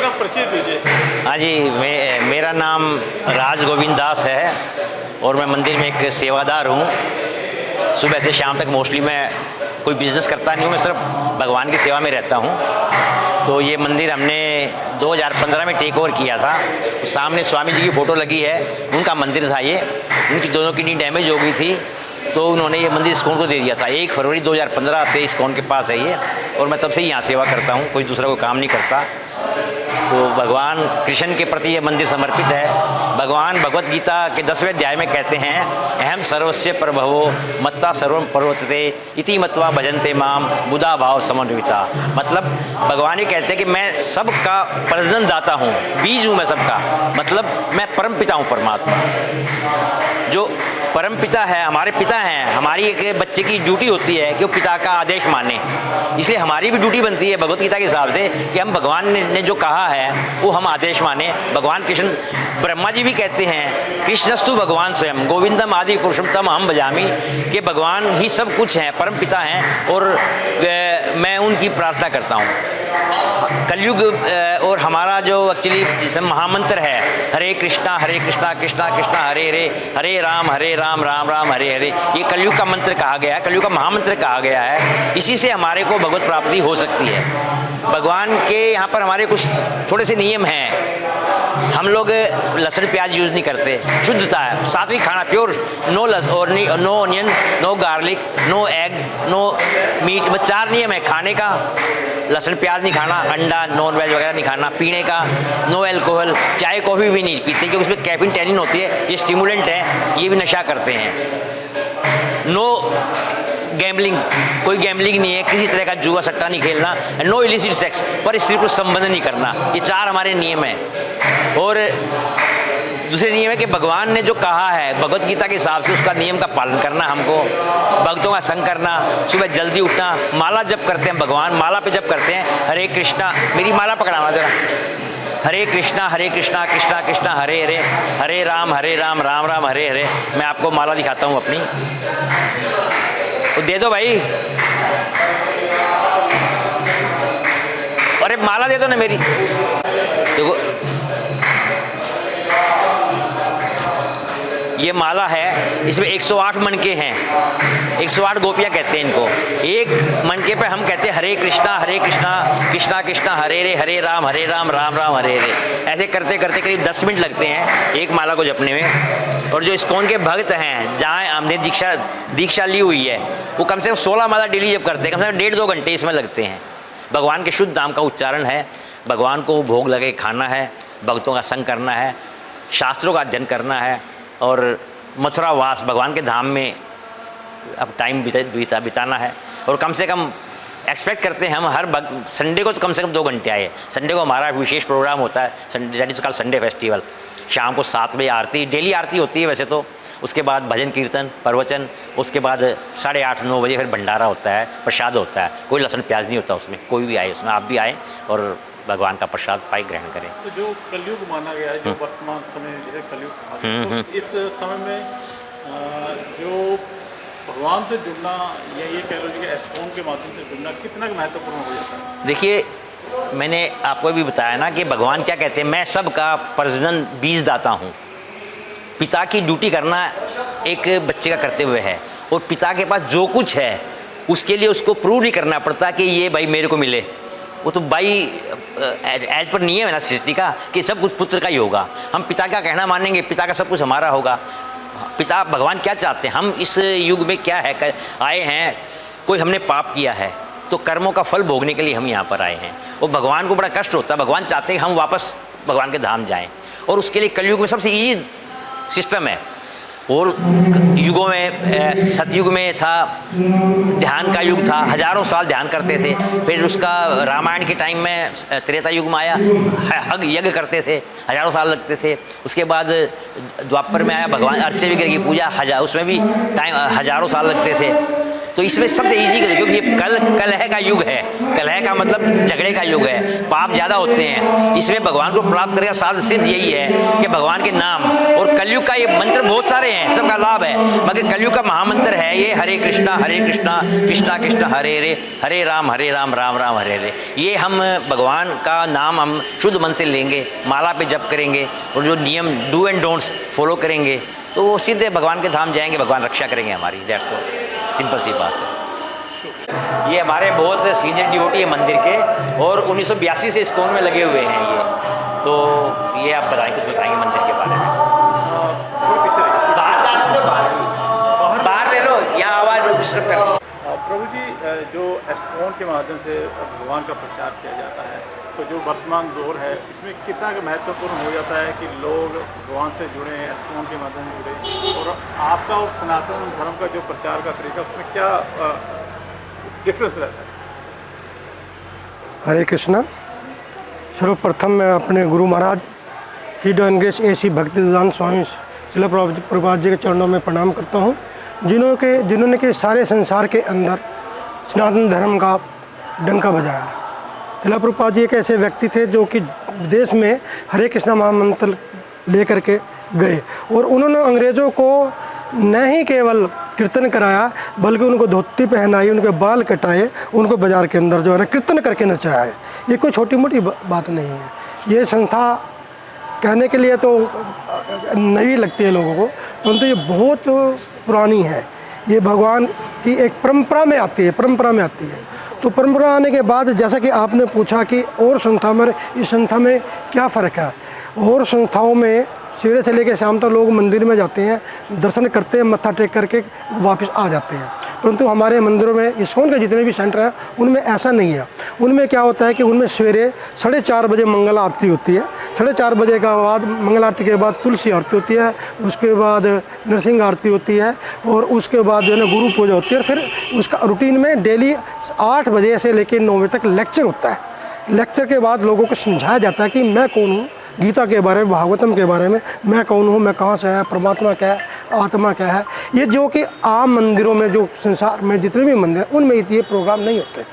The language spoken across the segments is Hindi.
अपना परिचय दीजिए। हाँ जी, मेरा नाम राज गोविंद दास है और मैं मंदिर में एक सेवादार हूँ। सुबह से शाम तक मोस्टली मैं कोई बिज़नेस करता नहीं हूँ, मैं सिर्फ भगवान की सेवा में रहता हूँ। तो ये मंदिर हमने 2015 में टेक ओवर किया था। सामने स्वामी जी की फ़ोटो लगी है, उनका मंदिर था ये। उनकी दोनों किडनी डैमेज हो गई थी तो उन्होंने ये मंदिर इस्कॉन को दे दिया था। 1 फरवरी 2015 से इस्कॉन के पास है ये, और मैं तब से ही यहाँ सेवा करता हूँ, कोई दूसरा कोई काम नहीं करता। तो भगवान कृष्ण के प्रति ये मंदिर समर्पित है। भगवान भगवत गीता के 10वें अध्याय में कहते हैं, अहम सर्वस्य प्रभवो मत्ता सर्वम प्रवर्तते इति मत्वा भजन्ते माम बुधा भाव समन्विता। मतलब भगवान ये कहते हैं कि मैं सबका प्रजनन दाता हूँ, बीज हूँ मैं सबका, मतलब मैं परम पिता हूँ परमात्मा। जो परम पिता है, हमारे पिता हैं, हमारी एक बच्चे की ड्यूटी होती है कि वो पिता का आदेश माने। इसलिए हमारी भी ड्यूटी बनती है भगवत गीता के हिसाब से कि हम भगवान ने जो कहा है वो हम आदेश माने। भगवान कृष्ण, ब्रह्मा जी भी कहते हैं कृष्णस्तु भगवान स्वयं गोविंदम आदि पुरुषम तम हम भजामी, कि भगवान ही सब कुछ हैं, परम पिता हैं और मैं उनकी प्रार्थना करता हूँ। कलयुग और हमारा जो एक्चुअली इसमें महामंत्र है हरे कृष्णा कृष्णा कृष्णा हरे हरे, हरे राम राम राम हरे हरे, ये कलयुग का मंत्र कहा गया है, कलयुग का महामंत्र कहा गया है। इसी से हमारे को भगवत प्राप्ति हो सकती है। भगवान के यहाँ पर हमारे कुछ थोड़े से नियम हैं। हम लोग लहसुन प्याज यूज़ नहीं करते, शुद्धता है, सात्विक खाना, pure, no no onion, no garlic, no egg, no meat. बस 4 नियम है खाने का। लहसुन प्याज नहीं खाना, अंडा नॉन वेज वगैरह नहीं खाना, पीने का नो एल्कोहल, चाय कॉफ़ी भी नहीं पीते क्योंकि उसमें कैफीन टैनिन होती है, ये स्टिमुलेंट है, ये भी नशा करते हैं। नो गैम्बलिंग, कोई गैम्बलिंग नहीं है, किसी तरह का जुआ सट्टा नहीं खेलना, नो इलिसिट सेक्स, पर स्त्री को संबंध नहीं करना। ये 4 हमारे नियम हैं। और दूसरे नियम है कि भगवान ने जो कहा है भगवत गीता के हिसाब से उसका नियम का पालन करना, हमको भक्तों का संग करना, सुबह जल्दी उठना, माला जप करते हैं भगवान, माला पे जप करते हैं हरे कृष्णा, मेरी माला पकड़ाना जरा, हरे कृष्णा कृष्णा कृष्णा हरे हरे, हरे राम राम राम हरे हरे। मैं आपको माला दिखाता हूँ अपनी, तो दे दो भाई, अरे माला दे दो ना मेरी। देखो ये माला है, इसमें 108 मनके हैं, 108 गोपियाँ कहते हैं इनको। एक मनके पे हम कहते हैं हरे कृष्णा कृष्णा कृष्णा हरे राम राम राम हरे हरे। ऐसे करते करते करीब 10 मिनट लगते हैं एक माला को जपने में। और जो इस्कॉन के भक्त हैं, जहाँ हमने दीक्षा ली हुई है, वो कम से कम 16 माला डेली जप करते हैं, कम से कम 1.5-2 घंटे इसमें लगते हैं। भगवान के शुद्ध नाम का उच्चारण है, भगवान को भोग लगे खाना है, भक्तों का संग करना है, शास्त्रों का अध्ययन करना है और मथुरा वास भगवान के धाम में अब टाइम बिताना है। और कम से कम एक्सपेक्ट करते हैं हम हर भक्त संडे को तो कम से कम 2 घंटे आए। संडे को हमारा विशेष प्रोग्राम होता है, that is called Sunday festival. शाम को 7 बजे आरती, डेली आरती होती है वैसे तो, उसके बाद भजन कीर्तन प्रवचन, उसके बाद 8:30-9 बजे फिर भंडारा होता है, प्रसाद होता है। कोई लहसुन प्याज नहीं होता उसमें, कोई भी आए उसमें, आप भी आए और भगवान का प्रसाद पाई ग्रहण करें। तो जो कलयुग माना गया है, जो वर्तमान समय है कलयुग, तो इस समय में जो भगवान से जुड़ना या ये कह लो कि इस्कॉन के माध्यम से जुड़ना कितना महत्वपूर्ण हो जाता है? देखिए, मैंने आपको भी बताया ना कि भगवान क्या कहते हैं, मैं सबका प्रजनन बीज दाता हूँ। पिता की ड्यूटी करना एक बच्चे का कर्तव्य है, और पिता के पास जो कुछ है उसके लिए उसको प्रूव नहीं करना पड़ता कि ये भाई मेरे को मिले। वो तो भाई एज पर नियम है ना सृष्टि का कि सब कुछ पुत्र का ही होगा। हम पिता का कहना मानेंगे, पिता का सब कुछ हमारा होगा। पिता भगवान क्या चाहते हैं, हम इस युग में क्या है आए हैं, कोई हमने पाप किया है तो कर्मों का फल भोगने के लिए हम यहाँ पर आए हैं। और भगवान को बड़ा कष्ट होता है, भगवान चाहते हैं हम वापस भगवान के धाम जाएं, और उसके लिए कलयुग में सबसे ईजी सिस्टम है। और युगों में सतयुग में था, ध्यान का युग था, हजारों साल ध्यान करते थे। फिर उसका रामायण के टाइम में त्रेता युग में आया, यज्ञ करते थे, हजारों साल लगते थे। उसके बाद द्वापर में आया भगवान अर्चे विग्रह की पूजा, उसमें भी टाइम हजारों साल लगते थे। तो इसमें सबसे ईजी, क्योंकि ये कलह का युग है। कलह का मतलब झगड़े का युग है, पाप ज़्यादा होते हैं। इसमें भगवान को प्राप्त करने का साध सिद्ध यही है कि भगवान के नाम, और कलयुग का ये मंत्र बहुत सारे हैं, सबका लाभ है, मगर कलयुग का महामंत्र है ये हरे कृष्णा कृष्णा कृष्णा हरे हरे, हरे राम राम राम हरे हरे। ये हम भगवान का नाम हम शुद्ध मन से लेंगे, माला पे जप करेंगे, और जो नियम डू एंड डोंट्स फॉलो करेंगे तो वो सीधे भगवान के धाम जाएंगे, भगवान रक्षा करेंगे हमारी। दैट्स ऑल, सिंपल सी बात है। ये हमारे बहुत सीनियर डिवोटी है मंदिर के, और 1982 से इस्कॉन में लगे हुए हैं ये। तो ये आप बताएं, कुछ बताएंगे मंदिर के बारे में? बाहर ले लो, यहाँ आवाज़ डिस्टर्ब कर। प्रभु जी, जो एस्कॉन के माध्यम से भगवान का प्रचार किया जाता है, तो जो वर्तमान दौर है इसमें कितना महत्वपूर्ण हो जाता है कि लोग भगवान से जुड़े, एस्कॉन के माध्यम से जुड़े, और आपका और सनातन धर्म का जो प्रचार का तरीका, उसमें क्या डिफरेंस रहता है? हरे कृष्णा। सर्वप्रथम मैं अपने Guru Maharaj हिडो and grace AC. भक्तिदान स्वामी शिला प्रभुपाद जी के चरणों में प्रणाम करता हूँ, जिन्होंने के सारे संसार के अंदर सनातन धर्म का डंका बजाया। शिला प्रभुपाद जी एक ऐसे व्यक्ति थे जो कि विदेश में हरे कृष्णा महामंत्र लेकर के गए, और उन्होंने अंग्रेज़ों को न ही केवल कीर्तन कराया बल्कि उनको धोती पहनाई, उनके बाल कटाए, उनको बाज़ार के अंदर जो है ना कीर्तन करके नचाया। ये कोई छोटी मोटी बात नहीं है। ये संस्था कहने के लिए तो नई लगती है लोगों को, परंतु ये बहुत पुरानी है। ये भगवान की एक परंपरा में आती है, तो परंपरा आने के बाद, जैसा कि आपने पूछा कि और संस्था में, इस संस्था में क्या फ़र्क है। और संस्थाओं में सवेरे से लेकर शाम तक लोग मंदिर में जाते हैं, दर्शन करते हैं, मत्था टेक करके वापस आ जाते हैं, परंतु हमारे मंदिरों में, इस्कॉन के जितने भी सेंटर हैं उनमें ऐसा नहीं है। उनमें क्या होता है कि उनमें सवेरे 4:30 बजे मंगल आरती होती है, 4:30 बजे के बाद मंगल आरती के बाद तुलसी आरती होती है, उसके बाद नरसिंह आरती होती है, और उसके बाद जो है ना गुरु पूजा होती है, और फिर उसका रूटीन में डेली 8 बजे से लेकर 9 बजे तक लेक्चर होता है। लेक्चर के बाद लोगों को समझाया जाता है कि मैं कौन हूँ, गीता के बारे में, भागवतम के बारे में, मैं कौन हूँ, मैं कहाँ से है, परमात्मा क्या है, आत्मा क्या है। ये जो कि आम मंदिरों में, जो संसार में जितने भी मंदिर हैं उनमें ये प्रोग्राम नहीं होते।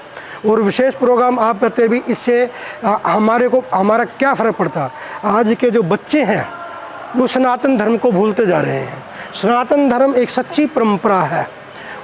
और विशेष प्रोग्राम आप कहते भी, इससे हमारा क्या फ़र्क पड़ता है। आज के जो बच्चे हैं वो सनातन धर्म को भूलते जा रहे हैं। सनातन धर्म एक सच्ची परंपरा है,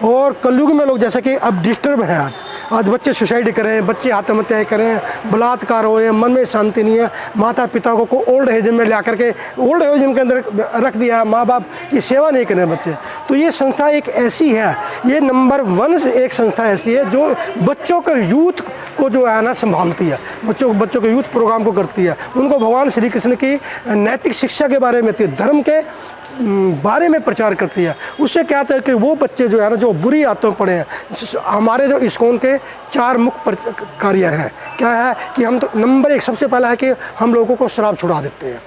और कलयुग में लोग जैसे कि अब डिस्टर्ब हैं। आज बच्चे सुसाइड करें, बच्चे आत्महत्याएँ करें, बलात्कार हो रहे हैं, मन में शांति नहीं है। माता पिता को ओल्ड एज में ला करके ओल्ड एज के अंदर रख दिया, माँ बाप की सेवा नहीं करें बच्चे। तो ये संस्था एक ऐसी है, ये नंबर 1 एक संस्था ऐसी है जो बच्चों के यूथ को जो है ना संभालती है, बच्चों के यूथ प्रोग्राम को करती है, उनको भगवान श्री कृष्ण की नैतिक शिक्षा के बारे में, धर्म के बारे में प्रचार करती है। उससे क्या होता है कि वो बच्चे जो है ना, जो बुरी आदतों में पड़े हैं, हमारे जो इस्कॉन के 4 मुख्य कार्य हैं। क्या है कि हम तो नंबर 1 सबसे पहला है कि हम लोगों को शराब छुड़ा देते हैं।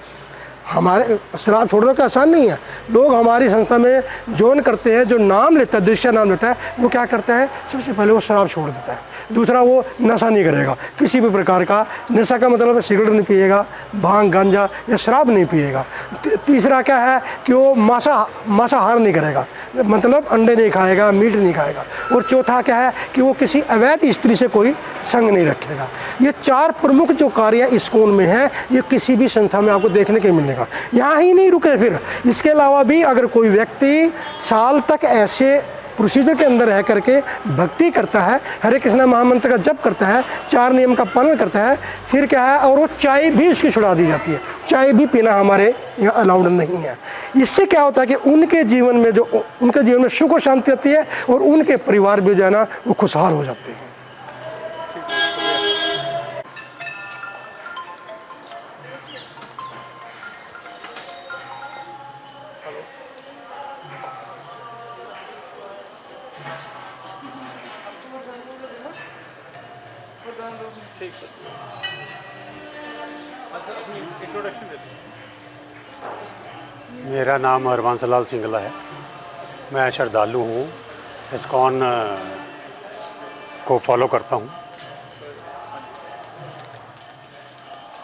हमारे शराब छोड़ने का आसान नहीं है। लोग हमारी संस्था में ज्वाइन करते हैं, जो नाम लेता है, दीक्षा नाम लेता है, वो क्या करता है, सबसे पहले वो शराब छोड़ देता है। दूसरा, वो नशा नहीं करेगा, किसी भी प्रकार का नशा का मतलब सिगरेट नहीं पिएगा, भांग गांजा या शराब नहीं पिएगा। तीसरा क्या है कि वो मांसाहार नहीं करेगा, मतलब अंडे नहीं खाएगा, मीट नहीं खाएगा। और चौथा क्या है कि वो किसी अवैध स्त्री से कोई संग नहीं रखेगा। ये 4 प्रमुख जो कार्य इस्कॉन में है, ये किसी भी संस्था में आपको देखने के मिलेगा। यहाँ ही नहीं रुके, फिर इसके अलावा भी अगर कोई व्यक्ति साल तक ऐसे प्रोसीजर के अंदर रह करके भक्ति करता है, हरे कृष्णा महामंत्र का जप करता है, 4 नियम का पालन करता है, फिर क्या है, और वो चाय भी उसकी छुड़ा दी जाती है। चाय भी पीना हमारे यहाँ अलाउड नहीं है। इससे क्या होता है कि उनके जीवन में सुख और शांति आती है, और उनके परिवार भी जो है ना वो खुशहाल हो जाते हैं। ठीक है, अच्छा अपनी इंट्रोडक्शन दे दीजिए। मेरा नाम हरबंस लाल सिंगला है। मैं श्रद्धालु हूँ, इस्कॉन को फॉलो करता हूँ।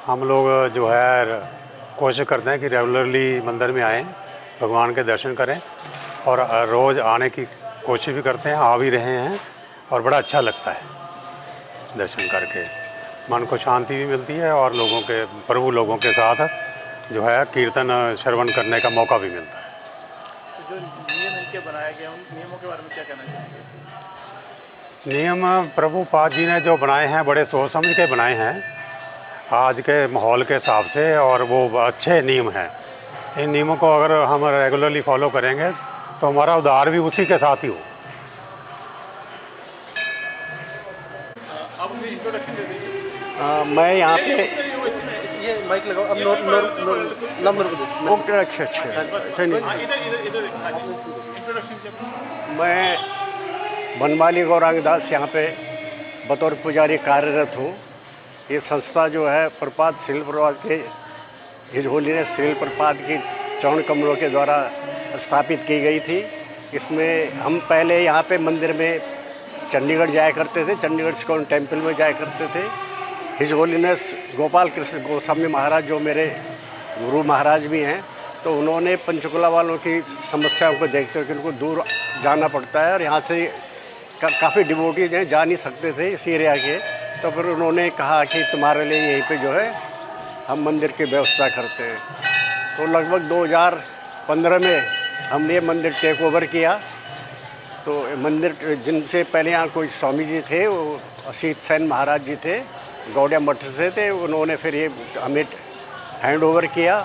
हम लोग जो है कोशिश करते हैं कि रेगुलरली मंदिर में आएँ, भगवान के दर्शन करें, और रोज़ आने की कोशिश भी करते हैं, आ भी रहे हैं और बड़ा अच्छा लगता है दर्शन करके। मन को शांति भी मिलती है और लोगों के प्रभु लोगों के साथ जो है कीर्तन श्रवण करने का मौका भी मिलता है। तो जो नियम इनके बनाए गए उन नियमों के बारे में क्या कहना चाहेंगे? नियम प्रभुपाद जी ने जो बनाए हैं बड़े सोच समझ के बनाए हैं आज के माहौल के हिसाब से, और वो अच्छे नियम हैं। इन नियमों को अगर हम रेगुलरली फॉलो करेंगे तो हमारा उद्धार भी उसी के साथ ही हो। आप अपनी इंट्रोडक्शन दे दीजिए। मैं यहाँ पे ये माइक लगाओ अब। नंबर को दे। ओके, अच्छा सही नहीं। इधर इधर इधर देखना जी। इंट्रोडक्शन जब मैं बनमाली गौरांग दास यहाँ पे बतौर पुजारी कार्यरत हूँ। ये संस्था जो है प्रपात श्रील प्रपात के हिज होलीनेस श्रील प्रपात की चरण कमलों के द्वारा स्थापित की गई थी। इसमें हम पहले यहाँ पे मंदिर में चंडीगढ़ जाया करते थे, चंडीगढ़ इस्कॉन टेम्पल में जाया करते थे। हिज होलीनेस गोपाल कृष्ण गोस्वामी महाराज जो मेरे गुरु महाराज भी हैं, तो उन्होंने पंचकुला वालों की समस्याओं को देखते हुए उनको दूर जाना पड़ता है और यहाँ से काफ़ी डिवोटीज हैं, जा नहीं सकते थे इस एरिया के। तो फिर उन्होंने कहा कि तुम्हारे लिए यहीं पे जो है हम मंदिर की व्यवस्था करते हैं। तो लगभग 2015 में हमने ये मंदिर टेक ओवर किया। तो मंदिर जिनसे पहले यहाँ कोई स्वामी जी थे, वो असीत सेन महाराज जी थे, गौड़िया मठ से थे, उन्होंने फिर ये हमें हैंड ओवर किया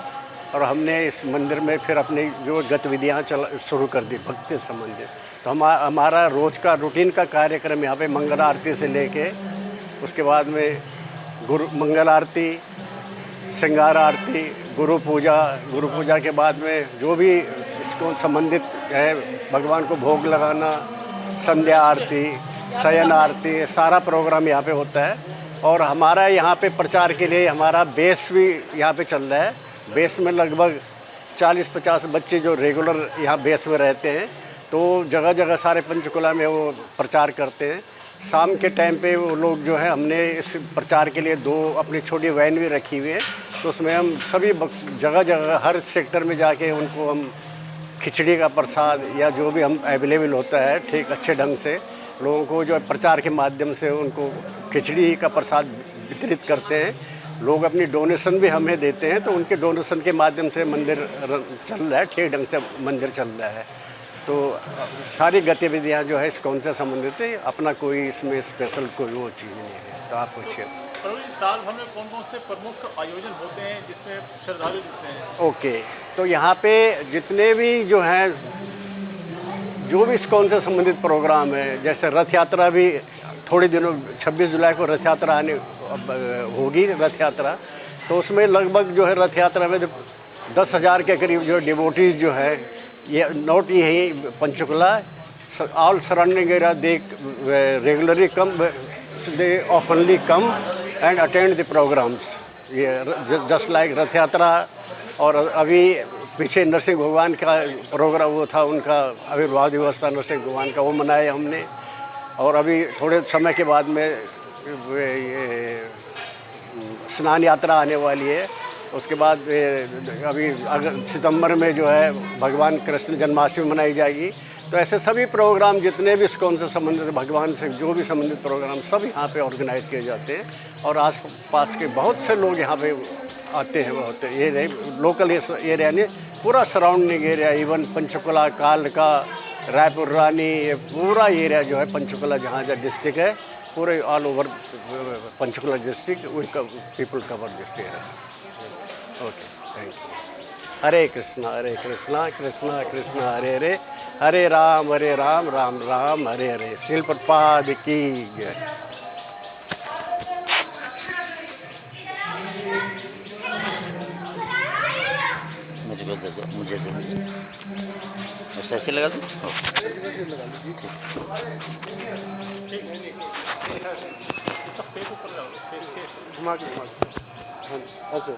और हमने इस मंदिर में फिर अपनी जो गतिविधियाँ शुरू कर दी भक्ति से संबंधित। तो हमारा रोज़ का रूटीन का कार्यक्रम यहाँ पे मंगल आरती से लेके उसके बाद में मंगल आरती, श्रृंगार आरती, गुरु पूजा के बाद में जो भी इसको संबंधित है, भगवान को भोग लगाना, संध्या आरती, शयन आरती, सारा प्रोग्राम यहाँ पे होता है। और हमारा यहाँ पे प्रचार के लिए हमारा बेस भी यहाँ पे चल रहा है। बेस में लगभग 40-50 बच्चे जो रेगुलर यहाँ बेस में रहते हैं, तो जगह जगह सारे पंचकुला में वो प्रचार करते हैं। शाम के टाइम पे वो लोग जो है, हमने इस प्रचार के लिए 2 अपनी छोटी वैन भी रखी हुई है, तो उसमें हम सभी जगह जगह हर सेक्टर में जाके उनको हम खिचड़ी का प्रसाद या जो भी हम अवेलेबल होता है ठीक अच्छे ढंग से लोगों को जो प्रचार के माध्यम से उनको खिचड़ी का प्रसाद वितरित करते हैं। लोग अपनी डोनेशन भी हमें देते हैं, तो उनके डोनेशन के माध्यम से मंदिर चल रहा है, ठीक ढंग से मंदिर चल रहा है। तो सारी गतिविधियां जो है इस्कॉन से संबंधित है, अपना कोई इसमें स्पेशल कोई वो चीज़ नहीं है। तो आप पूछिए। प्रभु जी, साल भर में कौन कौन से प्रमुख आयोजन होते हैं जिसमें श्रद्धालु जुटते हैं? ओके, तो यहाँ पे जितने भी जो हैं, जो भी इस्कॉन से संबंधित प्रोग्राम है, जैसे रथ यात्रा भी थोड़े दिनों 26 जुलाई को रथ यात्रा होगी रथ यात्रा, तो उसमें लगभग जो है रथ यात्रा में 10,000 के करीब जो डिवोटीज जो है, ये नॉट यही Panchkula, all surrounding area they regularly come, they oftenly come and attend the programmes. ये जस्ट लाइक रथ यात्रा। और अभी पीछे नरसिंह भगवान का प्रोग्राम वो था, उनका आविर्भाव दिवस था नरसिंह भगवान का, वो मनाया हमने। और अभी थोड़े समय के बाद में ये स्नान यात्रा आने वाली है। उसके बाद अभी अगर सितंबर में जो है भगवान कृष्ण जन्माष्टमी मनाई जाएगी। तो ऐसे सभी प्रोग्राम जितने भी इस्कॉन से संबंधित, भगवान से जो भी संबंधित प्रोग्राम सब यहाँ पे ऑर्गेनाइज किए जाते हैं। और आस पास के बहुत से लोग यहाँ पे आते हैं। बहुत ये नहीं लोकल एरिया नहीं, पूरा सराउंडिंग एरिया, इवन पंचकुला, कालका, रायपुर रानी, ये पूरा एरिया जो है पंचकुला जहाँ डिस्ट्रिक्ट है, पूरे all over Panchkula district we people cover this area. Okay, thank you. Hare Krishna Krishna Krishna Hare Hare, Hare Ram Ram Ram Hare Hare. Shrila Prabhupada की जय। मुझे दे दो, मुझे दे दो। ऐसे ऐसे लगा दूँ? इसका फेस ऊपर लगाओ, फेस घुमा के ऐसे।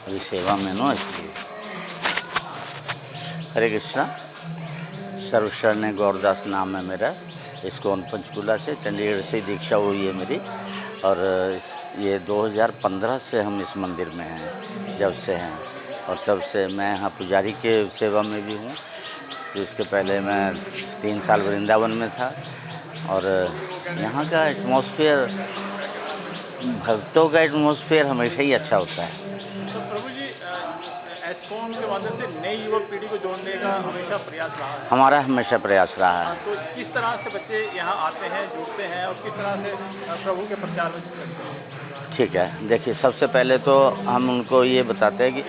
अभी सेवा में नो इसलिए। हरे कृष्णा, सर्वशरण गौरदास नाम है मेरा। इस्कॉन पंचकुला से, चंडीगढ़ से दीक्षा हुई है मेरी। और ये 2015 से हम इस मंदिर में हैं, जब से हैं। और तब से मैं यहाँ पुजारी के सेवा में भी हूँ तो इसके पहले मैं 3 साल वृंदावन में था और यहाँ का एटमॉस्फेयर, भक्तों का एटमॉस्फेयर हमेशा ही अच्छा होता है। तो प्रभु जी, एस्कॉन के माध्यम से नई युवक पीढ़ी को जोड़ने का हमेशा प्रयास रहा है। हमारा हमेशा प्रयास रहा है। तो किस तरह से बच्चे यहाँ आते हैं, जुड़ते हैं और किस तरह से प्रभु के प्रचार में जुड़ते हैं? ठीक है, देखिए सबसे पहले तो हम उनको ये बताते हैं कि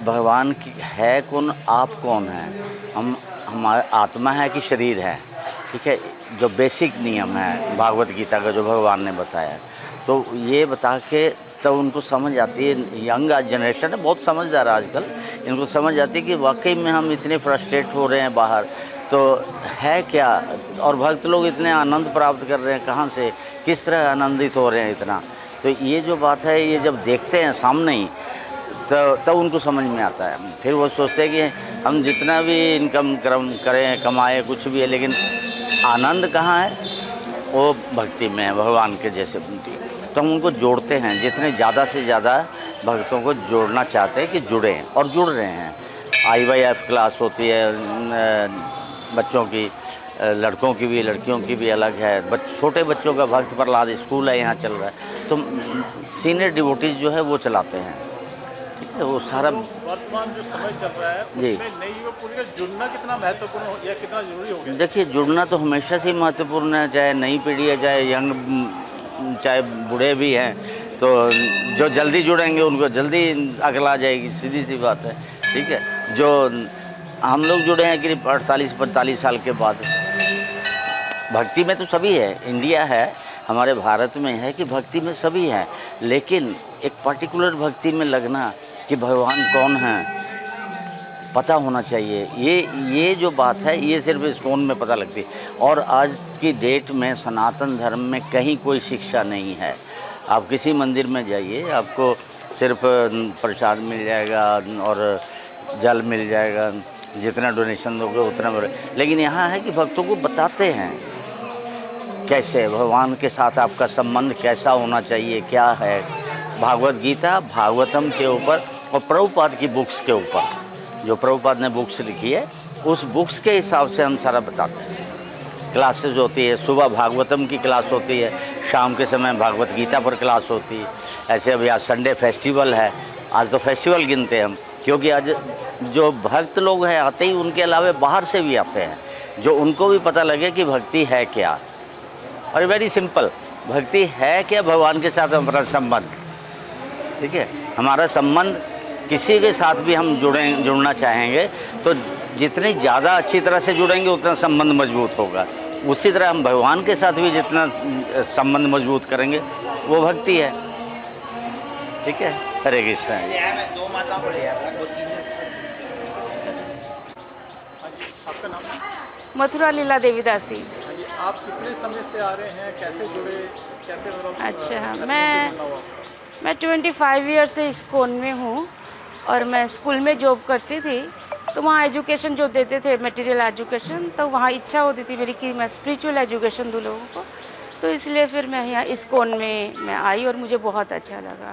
भगवान की है कौन, आप कौन हैं। हम हमारा आत्मा है कि शरीर है, ठीक है। जो बेसिक नियम है भागवत गीता का जो भगवान ने बताया, तो ये बता के तब उनको समझ आती है। यंग जनरेशन है, बहुत समझदार है आजकल, इनको समझ आती है कि वाकई में हम इतने फ्रस्ट्रेट हो रहे हैं बाहर, तो है क्या, और भक्त लोग इतने आनंद प्राप्त कर रहे हैं, कहाँ से, किस तरह आनंदित हो रहे हैं इतना। तो ये जो बात है, ये जब देखते हैं सामने ही तो तब उनको समझ में आता है। फिर वो सोचते हैं कि हम जितना भी इनकम करें, कमाएं, कुछ भी है, लेकिन आनंद कहाँ है, वो भक्ति में है, भगवान के जैसे बनती है। तो हम उनको जोड़ते हैं, जितने ज़्यादा से ज़्यादा भक्तों को जोड़ना चाहते हैं कि जुड़ें, और जुड़ रहे हैं। IYF क्लास होती है बच्चों की, लड़कों की भी, लड़कियों की भी अलग है। छोटे बच्चों का भक्त प्रहलाद स्कूल है, यहाँ चल रहा है। तो सीनियर डिवोटीज जो है वो चलाते हैं, ठीक है। वो सारा वर्तमान जो समय चल रहा है जी। उसमें नई युवक पीढ़ी का जुड़ना कितना महत्वपूर्ण हो या कितना जरूरी हो गया? देखिए, जुड़ना तो हमेशा से ही महत्वपूर्ण है, चाहे नई पीढ़ी है, चाहे यंग, चाहे बूढ़े भी हैं। तो जो जल्दी जुड़ेंगे उनको जल्दी अकल आ जाएगी, सीधी सी बात है, ठीक है। जो हम लोग जुड़े हैं करीब 48-45 साल के बाद। भक्ति में तो सभी है, इंडिया है, हमारे भारत में है कि भक्ति में सभी है, लेकिन एक पर्टिकुलर भक्ति में लगना कि भगवान कौन है पता होना चाहिए। ये जो बात है, ये सिर्फ इस्कॉन में पता लगती है। और आज की डेट में सनातन धर्म में कहीं कोई शिक्षा नहीं है। आप किसी मंदिर में जाइए, आपको सिर्फ प्रसाद मिल जाएगा और जल मिल जाएगा, जितना डोनेशन दोगे उतना मिले। लेकिन यहाँ है कि भक्तों को बताते हैं कैसे भगवान के साथ आपका संबंध कैसा होना चाहिए, क्या है। भागवत गीता, भागवतम के ऊपर और प्रभुपाद की बुक्स के ऊपर, जो प्रभुपाद ने बुक्स लिखी है, उस बुक्स के हिसाब से हम सारा बताते हैं। क्लासेस होती है, सुबह भागवतम की क्लास होती है, शाम के समय भागवत गीता पर क्लास होती है। ऐसे अभी आज संडे फेस्टिवल है, आज तो फेस्टिवल गिनते हैं हम, क्योंकि आज जो भक्त लोग हैं आते ही, उनके अलावा बाहर से भी आते हैं, जो उनको भी पता लगे कि भक्ति है क्या। और वेरी सिंपल, भक्ति है क्या, भगवान के साथ हमारा संबंध, ठीक है। हमारा संबंध किसी के साथ भी हम जुड़ना चाहेंगे तो जितनी ज़्यादा अच्छी तरह से जुड़ेंगे उतना संबंध मजबूत होगा। उसी तरह हम भगवान के साथ भी जितना संबंध मजबूत करेंगे वो भक्ति है, ठीक है। हरे कृष्ण। आपका नाम? मथुरा लीला देवीदासी। हाँ जी, आप कितने समय से आ रहे हैं, कैसे जुड़े, कैसे मतलब अच्छा, मैं 25 ईयर से इस्कॉन में हूँ और मैं स्कूल में जॉब करती थी। तो वहाँ एजुकेशन जो देते थे, मटेरियल एजुकेशन, तो वहाँ इच्छा होती थी मेरी कि मैं स्पिरिचुअल एजुकेशन दूँ लोगों को। तो इसलिए फिर मैं यहाँ इस्कॉन में मैं आई और मुझे बहुत अच्छा लगा।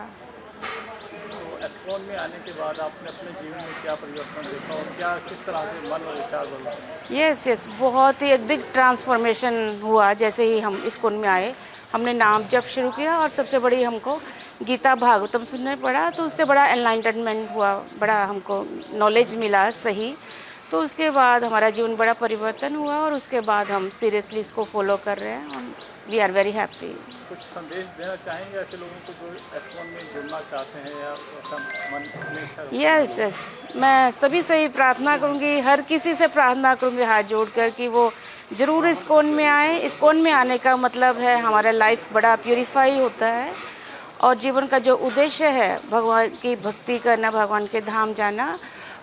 तो इस्कॉन में आने के बाद आपने अपने जीवन में क्या परिवर्तन देखा और क्या किस तरह से मन और विचार बदला? यस, बहुत ही एक बिग ट्रांसफॉर्मेशन हुआ जैसे ही हम इस्कॉन में आए। हमने नाम जप शुरू किया और सबसे बड़ी हमको गीता भागवतम सुनने पड़ा, तो उससे बड़ा एनलाइटनमेंट हुआ, बड़ा हमको नॉलेज मिला सही। तो उसके बाद हमारा जीवन बड़ा परिवर्तन हुआ और उसके बाद हम सीरियसली इसको फॉलो कर रहे हैं और वी आर वेरी हैप्पी। कुछ संदेश देना चाहेंगे ऐसे लोगों को जो इस्कॉन में जुड़ना चाहते हैं या ऐसा मन में इच्छा रखते हैं? यस, मैं सभी से ही प्रार्थना करूंगी, हर किसी से प्रार्थना करूंगी हाथ जोड़कर कि वो ज़रूर इस्कॉन में आए। इस्कॉन में आने का मतलब है हमारा लाइफ बड़ा प्यूरीफाई होता है और जीवन का जो उद्देश्य है भगवान की भक्ति करना, भगवान के धाम जाना,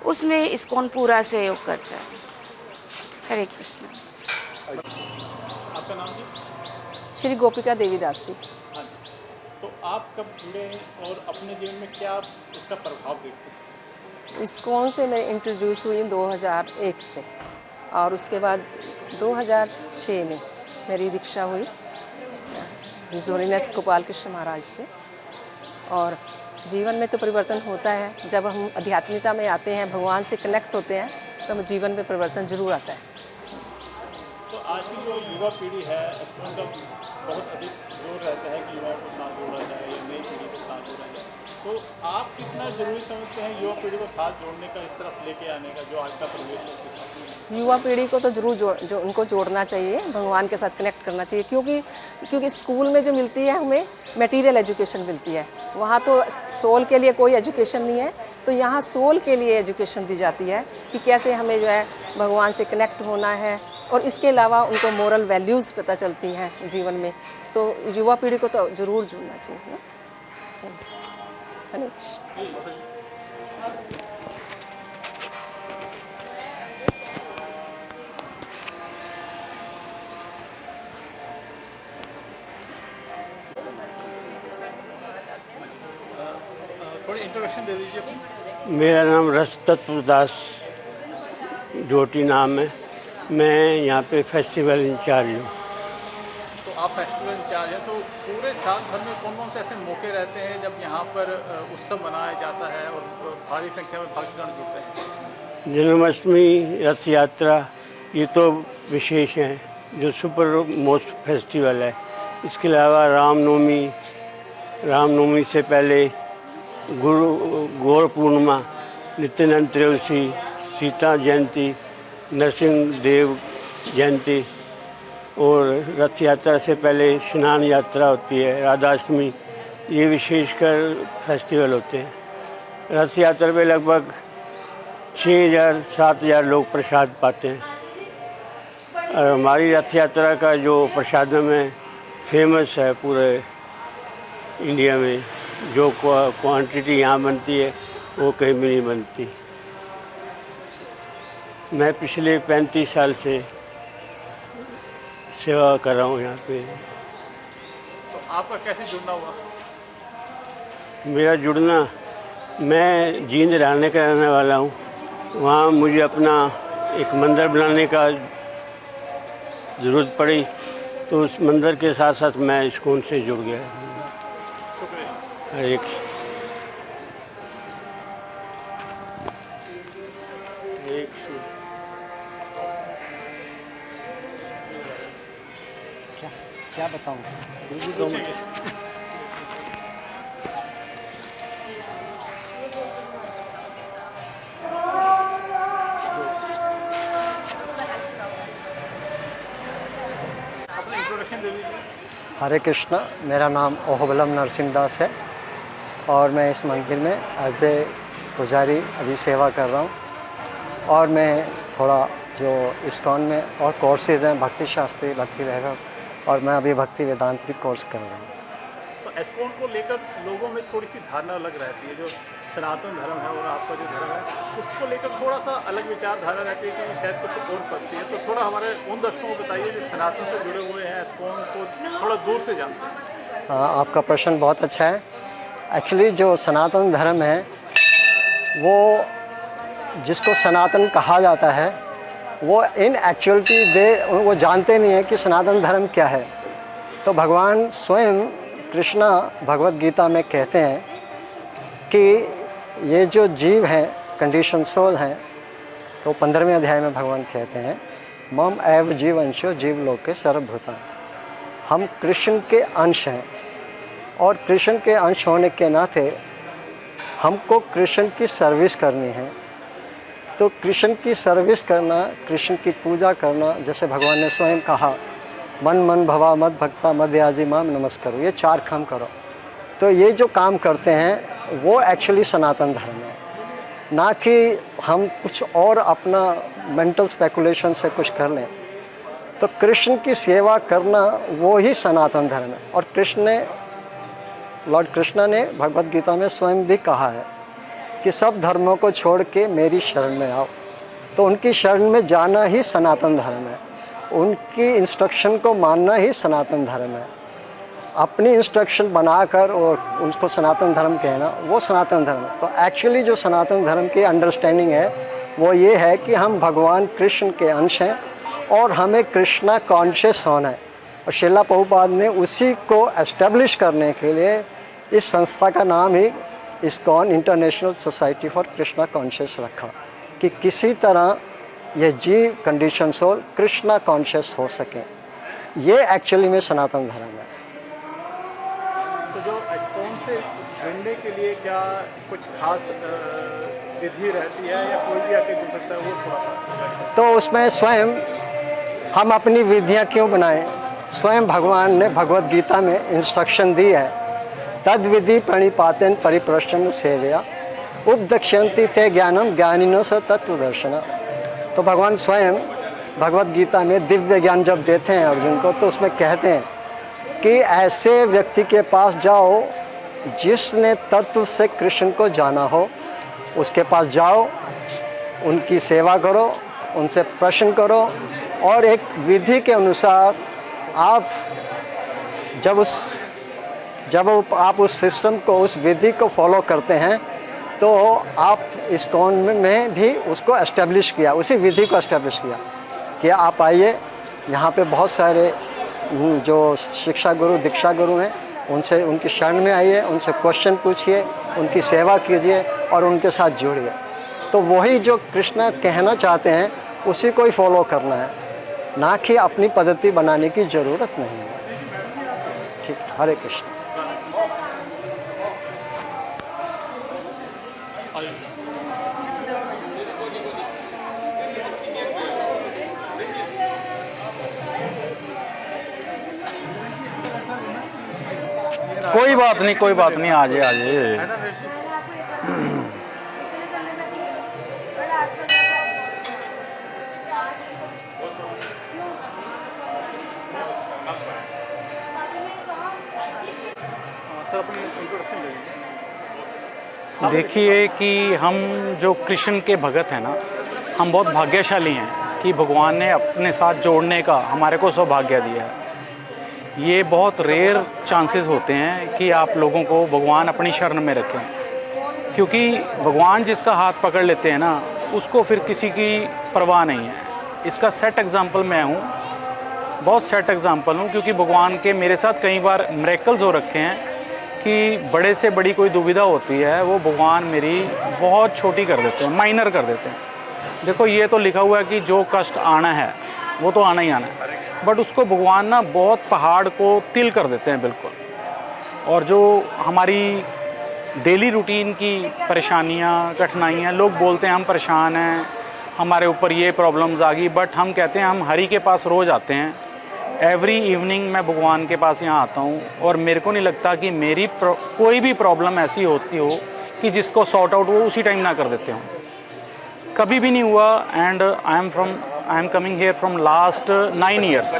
उसमें इस्कॉन पूरा सहयोग करता है। हरे कृष्ण। आपका नाम जी? श्री गोपिका देवीदासी। हाँ जी, तो आप कब जुड़े और अपने जीवन में क्या इसका प्रभाव देखते हैं? इस्कॉन से मैं इंट्रोड्यूस हुई 2001 से और उसके बाद 2006 में मेरी दीक्षा हुई हिज होलीनेस गोपाल कृष्ण महाराज से। और जीवन में तो परिवर्तन होता है जब हम आध्यात्मिकता में आते हैं, भगवान से कनेक्ट होते हैं, तो जीवन में परिवर्तन जरूर आता है। तो आज की जो युवा पीढ़ी है उनका बहुत अधिक जोर रहता है कि युवाओं को साथ जोड़ा जाए या नई पीढ़ी को साथ जोड़ा जाए, तो आप कितना ज़रूरी समझते हैं युवा पीढ़ी को साथ जोड़ने का, इस तरफ लेके आने का जो आज का परिवेश है उसके साथ? युवा पीढ़ी को तो जरूर जो उनको जोड़ना चाहिए, भगवान के साथ कनेक्ट करना चाहिए, क्योंकि स्कूल में जो मिलती है हमें मटेरियल एजुकेशन मिलती है, वहाँ तो सोल के लिए कोई एजुकेशन नहीं है। तो यहाँ सोल के लिए एजुकेशन दी जाती है कि कैसे हमें जो है भगवान से कनेक्ट होना है, और इसके अलावा उनको मोरल वैल्यूज़ पता चलती हैं जीवन में। तो युवा पीढ़ी को तो ज़रूर जुड़ना चाहिए ना। थोड़ी इंट्रोडक्शन दे दीजिए अपनी। मेरा नाम रस तत्व दास डोटी नाम है। मैं यहाँ पे फेस्टिवल इंचार्ज हूँ। तो आप फेस्टिवल इंचार्ज हैं, तो पूरे साल भर में कौन कौन से ऐसे मौके रहते हैं जब यहाँ पर उत्सव मनाया जाता है और भारी संख्या में भक्तगण जुड़ते हैं? जन्माष्टमी, रथ यात्रा, ये तो विशेष हैं जो सुपर मोस्ट फेस्टिवल है। इसके अलावा रामनवमी से पहले गौर पूर्णिमा, नित्यानंद त्रयोदशी, सीता जयंती, नरसिंह देव जयंती, और रथ यात्रा से पहले स्नान यात्रा होती है, राधाष्टमी, ये विशेषकर फेस्टिवल होते हैं। रथ यात्रा पे लगभग 6,000-7,000 लोग प्रसाद पाते हैं। और हमारी रथ यात्रा का जो प्रसाद में फेमस है पूरे इंडिया में, जो क्वांटिटी यहाँ बनती है वो कहीं भी नहीं बनती। मैं पिछले 35 साल से सेवा कर रहा हूँ यहाँ पे। तो आपका कैसे जुड़ना हुआ? मेरा जुड़ना, मैं जींद रहने का रहने वाला हूँ। वहाँ मुझे अपना एक मंदिर बनाने का ज़रूरत पड़ी, तो उस मंदिर के साथ साथ मैं इस्कॉन से जुड़ गया। शुक्रिया। एक क्या बताऊँ? अपना इंट्रोडक्शन दे दीजिए। हरे कृष्णा, मेरा नाम ओहबलम नरसिंह दास है और मैं इस मंदिर में एज ए पुजारी अभी सेवा कर रहा हूँ। और मैं थोड़ा जो इस्कॉन में और कोर्सेज़ हैं, भक्ति शास्त्री, भक्ति वैभव, और मैं अभी भक्ति वेदांत भी कोर्स कर रहा हूँ। तो इस्कॉन को लेकर लोगों में थोड़ी सी धारणा अलग रहती है, जो सनातन धर्म है और आपका जो धर्म है उसको लेकर थोड़ा सा अलग विचारधारा रहती है कि शायद कुछ और पड़ती है। तो थोड़ा हमारे उन दर्शकों को बताइए जो सनातन से जुड़े हुए हैं, इस्कॉन को थोड़ा दूर से जानते हैं। हाँ, आपका प्रश्न बहुत अच्छा है। एक्चुअली जो सनातन धर्म है वो जिसको सनातन कहा जाता है वो इन एक्चुअलिटी वो जानते नहीं है कि सनातन धर्म क्या है। तो भगवान स्वयं कृष्णा भगवत गीता में कहते हैं कि ये जो जीव हैं, कंडीशन सोल हैं, तो 15वें अध्याय में भगवान कहते हैं मम एव जीव अंशो जीव लोके सर्वभूता। हम कृष्ण के अंश हैं और कृष्ण के अंश होने के नाते हमको कृष्ण की सर्विस करनी है। तो कृष्ण की सर्विस करना, कृष्ण की पूजा करना, जैसे भगवान ने स्वयं कहा मन मन भवा मद भक्ता मध्याजी माम नमस्करो, ये 4 काम करो। तो ये जो काम करते हैं वो एक्चुअली सनातन धर्म है, ना कि हम कुछ और अपना मेंटल स्पेकुलेशन से कुछ कर लें। तो कृष्ण की सेवा करना वो ही सनातन धर्म है। और कृष्ण ने, लॉर्ड कृष्णा ने भगवत गीता में स्वयं भी कहा है कि सब धर्मों को छोड़ के मेरी शरण में आओ। तो उनकी शरण में जाना ही सनातन धर्म है, उनकी इंस्ट्रक्शन को मानना ही सनातन धर्म है। अपनी इंस्ट्रक्शन बनाकर और उसको सनातन धर्म कहना वो सनातन धर्म है। तो एक्चुअली जो सनातन धर्म की अंडरस्टैंडिंग है वो ये है कि हम भगवान कृष्ण के अंश हैं और हमें कृष्णा कॉन्शियस होना है। और श्रीला प्रभुपाद ने उसी को एस्टेब्लिश करने के लिए इस संस्था का नाम ही ISKCON International Society for Krishna Conscious रखा, कि किसी तरह ये जीव कंडीशन सोल कृष्णा कॉन्शियस हो सके। ये एक्चुअली में सनातन धर्म है। तो जो इस्कॉन से जुड़ने के लिए क्या कुछ खास विधि रहती है या कोई भी आके जुड़ सकता है, वो थोड़ा सा? तो उसमें स्वयं हम अपनी विधियाँ क्यों बनाएं? स्वयं भगवान ने भगवत गीता में इंस्ट्रक्शन दी है, तद विधि प्रणिपातेन परिप्रश्न सेवया उपदक्षन्ति ते ज्ञानम ज्ञानिनो स तत्वदर्शना। तो भगवान स्वयं भगवत गीता में दिव्य ज्ञान जब देते हैं अर्जुन को, तो उसमें कहते हैं कि ऐसे व्यक्ति के पास जाओ जिसने तत्व से कृष्ण को जाना हो, उसके पास जाओ, उनकी सेवा करो, उनसे प्रश्न करो, और एक विधि के अनुसार आप जब आप उस सिस्टम को, उस विधि को फॉलो करते हैं, तो आप इस्कॉन में भी उसको एस्टेब्लिश किया, उसी विधि को एस्टेब्लिश किया कि आप आइए, यहाँ पे बहुत सारे जो शिक्षा गुरु, दीक्षा गुरु हैं, उनसे, उनकी शरण में आइए, उनसे क्वेश्चन पूछिए, उनकी सेवा कीजिए और उनके साथ जुड़िए। तो वही जो कृष्ण कहना चाहते हैं उसी को ही फॉलो करना है, ना कि अपनी पद्धति बनाने की ज़रूरत नहीं है। ठीक, हरे कृष्ण। कोई बात नहीं, कोई बात नहीं, आजे आजे। देखिए कि हम जो कृष्ण के भगत हैं ना, हम बहुत भाग्यशाली हैं कि भगवान ने अपने साथ जोड़ने का हमारे को सौभाग्य दिया है। ये बहुत रेयर चांसेस होते हैं कि आप लोगों को भगवान अपनी शरण में रखें, क्योंकि भगवान जिसका हाथ पकड़ लेते हैं ना, उसको फिर किसी की परवाह नहीं है। इसका सेट एग्जांपल मैं हूँ, बहुत सेट एग्जांपल हूँ, क्योंकि भगवान के मेरे साथ कई बार मिरेकल्स हो रखे हैं कि बड़े से बड़ी कोई दुविधा होती है, वो भगवान मेरी बहुत छोटी कर देते हैं, माइनर कर देते हैं। देखो, ये तो लिखा हुआ है कि जो कष्ट आना है वो तो आना ही आना है, बट उसको भगवान ना बहुत पहाड़ को तिल कर देते हैं बिल्कुल। और जो हमारी डेली रूटीन की परेशानियाँ, कठिनाइयाँ, लोग बोलते हैं हम परेशान हैं, हमारे ऊपर ये प्रॉब्लम्स आ गई, बट हम कहते हैं हम हरि के पास रोज़ आते हैं। एवरी इवनिंग मैं भगवान के पास यहाँ आता हूँ, और मेरे को नहीं लगता कि मेरी कोई भी प्रॉब्लम ऐसी होती हो कि जिसको सॉर्ट आउट वो उसी टाइम ना कर देते हों, कभी भी नहीं हुआ। And I am coming here from last 9 years,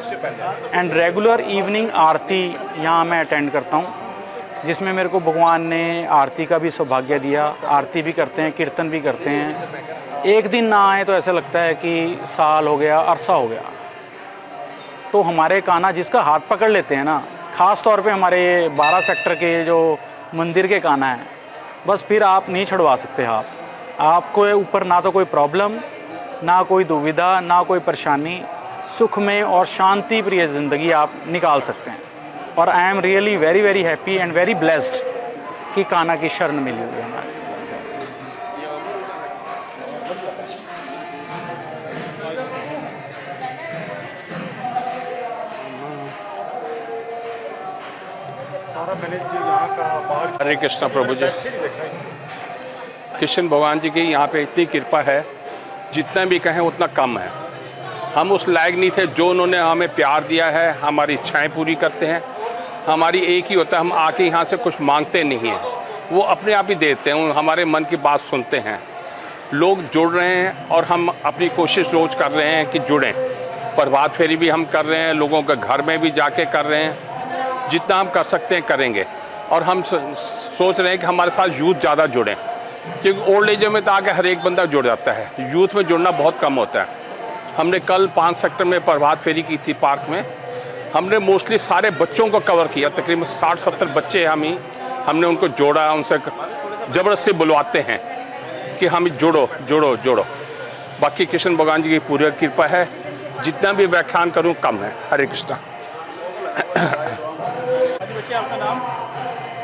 and regular evening aarti यहाँ मैं अटेंड करता हूँ, जिसमें मेरे को भगवान ने आरती का भी सौभाग्य दिया। आरती भी करते हैं, कीर्तन भी करते हैं। एक दिन ना आए तो ऐसा लगता है कि साल हो गया, अरसा हो गया। तो हमारे कान्हा जिसका हाथ पकड़ लेते हैं ना, ख़ास तौर पे हमारे 12 सेक्टर के जो मंदिर के कान्हा हैं, बस फिर आप नहीं छुड़वा सकते हाथ। आपको ऊपर ना तो कोई प्रॉब्लम, ना कोई दुविधा, ना कोई परेशानी, सुख में और शांति प्रिय ज़िंदगी आप निकाल सकते हैं। और I am really very very happy and very blessed कि कान्हा की शरण मिली हुई है हमारे। हरे कृष्णा प्रभु जी। कृष्ण भगवान जी की यहाँ पे इतनी कृपा है, जितना भी कहें उतना कम है। हम उस लायक नहीं थे, जो उन्होंने हमें प्यार दिया है, हमारी इच्छाएं पूरी करते हैं। हमारी एक ही होता है, हम आके यहाँ से कुछ मांगते नहीं हैं, वो अपने आप ही देते हैं, हमारे मन की बात सुनते हैं। लोग जुड़ रहे हैं और हम अपनी कोशिश रोज़ कर रहे हैं कि जुड़ें। प्रभात फेरी भी हम कर रहे हैं, लोगों के घर में भी जाके कर रहे हैं, जितना हम कर सकते हैं करेंगे। और हम सोच रहे हैं कि हमारे साथ यूथ ज़्यादा जुड़ें, क्योंकि ओल्ड एज में तो आके हर एक बंदा जुड़ जाता है, यूथ में जुड़ना बहुत कम होता है। हमने कल 5 सेक्टर में प्रभात फेरी की थी पार्क में, हमने मोस्टली सारे बच्चों को कवर किया, तकरीबन 60-70 बच्चे हमने उनको जोड़ा, उनसे ज़बरदस्ती बुलवाते हैं कि हम जुड़ो जुड़ो जुड़ो। बाकी कृष्ण भगवान जी की पूरी कृपा है, जितना भी व्याख्यान करूं कम है। हरे कृष्णा।